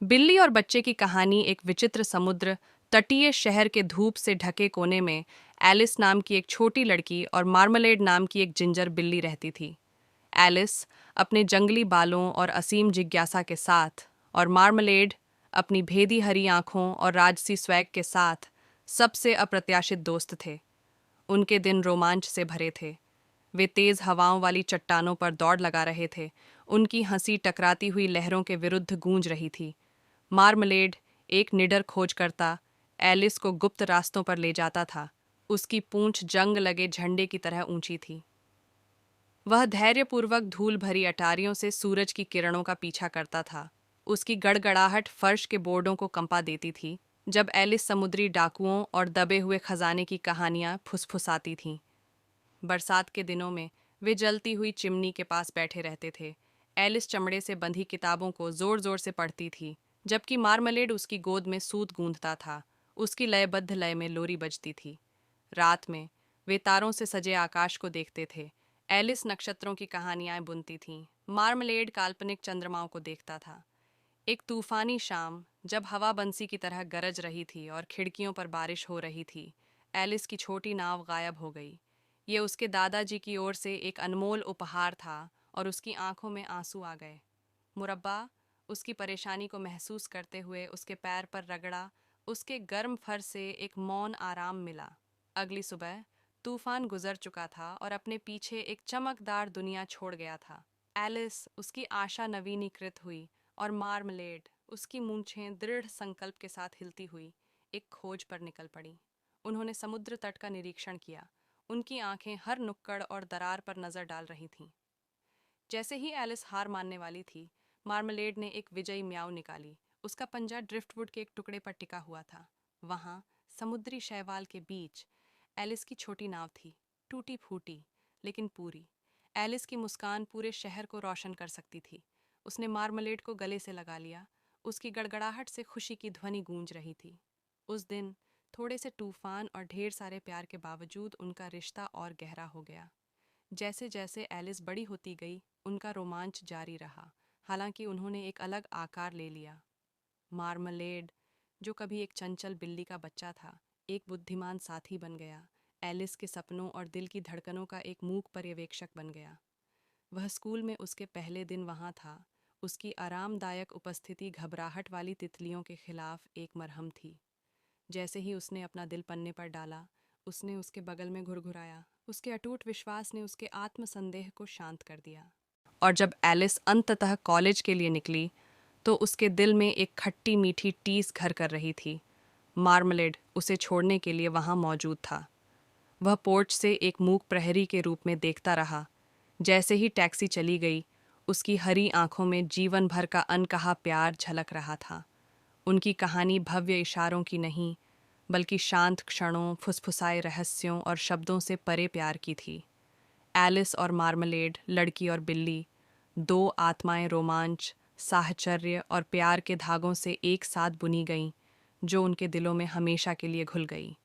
बिल्ली और बच्चे की कहानी। एक विचित्र समुद्र तटीय शहर के धूप से ढके कोने में एलिस नाम की एक छोटी लड़की और मार्मलेड नाम की एक जिंजर बिल्ली रहती थी। एलिस अपने जंगली बालों और असीम जिज्ञासा के साथ, और मार्मलेड अपनी भेदी हरी आंखों और राजसी स्वैग के साथ सबसे अप्रत्याशित दोस्त थे। उनके दिन रोमांच से भरे थे। वे तेज हवाओं वाली चट्टानों पर दौड़ लगा रहे थे। उनकी हंसी टकराती हुई लहरों के विरुद्ध गूंज रही थी। मार्मलेड, एक निडर खोजकर्ता, एलिस को गुप्त रास्तों पर ले जाता था। उसकी पूंछ जंग लगे झंडे की तरह ऊंची थी। वह धैर्यपूर्वक धूल भरी अटारियों से सूरज की किरणों का पीछा करता था। उसकी गड़गड़ाहट फर्श के बोर्डों को कंपा देती थी जब एलिस समुद्री डाकुओं और दबे हुए खजाने की कहानियां फुसफुसाती थीं। बरसात के दिनों में वे जलती हुई चिमनी के पास बैठे रहते थे। एलिस चमड़े से बंधी किताबों को जोर जोर से पढ़ती थी, जबकि मार्मलेड उसकी गोद में सूत गूंथता था। उसकी लयबद्ध लय में लोरी बजती थी। रात में वे तारों से सजे आकाश को देखते थे। एलिस नक्षत्रों की कहानियां बुनती थी। मार्मलेड काल्पनिक चंद्रमाओं को देखता था। एक तूफानी शाम, जब हवा बंसी की तरह गरज रही थी और खिड़कियों पर बारिश हो रही थी, एलिस की छोटी नाव गायब हो गई। ये उसके दादाजी की ओर से एक अनमोल उपहार था और उसकी आंखों में आंसू आ गए। मुरब्बा उसकी परेशानी को महसूस करते हुए उसके पैर पर रगड़ा। उसके गर्म फर से एक मौन आराम मिला। अगली सुबह तूफान गुजर चुका था और अपने पीछे एक चमकदार दुनिया छोड़ गया था। एलिस, उसकी आशा नवीनीकृत हुई, और मार्मलेड, उसकी मूंछें दृढ़ संकल्प के साथ हिलती हुई, एक खोज पर निकल पड़ी। उन्होंने समुद्र तट का निरीक्षण किया। उनकी आंखें हर नुक्कड़ और दरार पर नजर डाल रही थीं। जैसे ही एलिस हार मानने वाली थी, मार्मलेड ने एक विजयी म्याऊ निकाली। उसका पंजा ड्रिफ्टवुड के एक टुकड़े पर टिका हुआ था। वहां, समुद्री शैवाल के बीच, एलिस की छोटी नाव थी, टूटी फूटी लेकिन पूरी। एलिस की मुस्कान पूरे शहर को रोशन कर सकती थी। उसने मार्मलेड को गले से लगा लिया। उसकी गड़गड़ाहट से खुशी की ध्वनि गूंज रही थी। उस दिन थोड़े से तूफान और ढेर सारे प्यार के बावजूद उनका रिश्ता और गहरा हो गया। जैसे जैसे एलिस बड़ी होती गई, उनका रोमांच जारी रहा, हालांकि उन्होंने एक अलग आकार ले लिया। मार्मलेड, जो कभी एक चंचल बिल्ली का बच्चा था, एक बुद्धिमान साथी बन गया। एलिस के सपनों और दिल की धड़कनों का एक मूक पर्यवेक्षक बन गया। वह स्कूल में उसके पहले दिन वहां था। उसकी आरामदायक उपस्थिति घबराहट वाली तितलियों के खिलाफ एक मरहम थी। जैसे ही उसने अपना दिल पन्ने पर डाला, उसने उसके बगल में घुरघुराया। उसके अटूट विश्वास ने उसके आत्मसंदेह को शांत कर दिया। और जब एलिस अंततः कॉलेज के लिए निकली, तो उसके दिल में एक खट्टी मीठी टीस घर कर रही थी। मार्मलेड उसे छोड़ने के लिए वहां मौजूद था। वह पोर्च से एक मूक प्रहरी के रूप में देखता रहा। जैसे ही टैक्सी चली गई, उसकी हरी आंखों में जीवन भर का अनकहा प्यार झलक रहा था। उनकी कहानी भव्य इशारों की नहीं, बल्कि शांत क्षणों, फुसफुसाए रहस्यों और शब्दों से परे प्यार की थी। एलिस और मार्मलेड, लड़की और बिल्ली, दो आत्माएं रोमांच, साहचर्य और प्यार के धागों से एक साथ बुनी गईं, जो उनके दिलों में हमेशा के लिए घुल गई।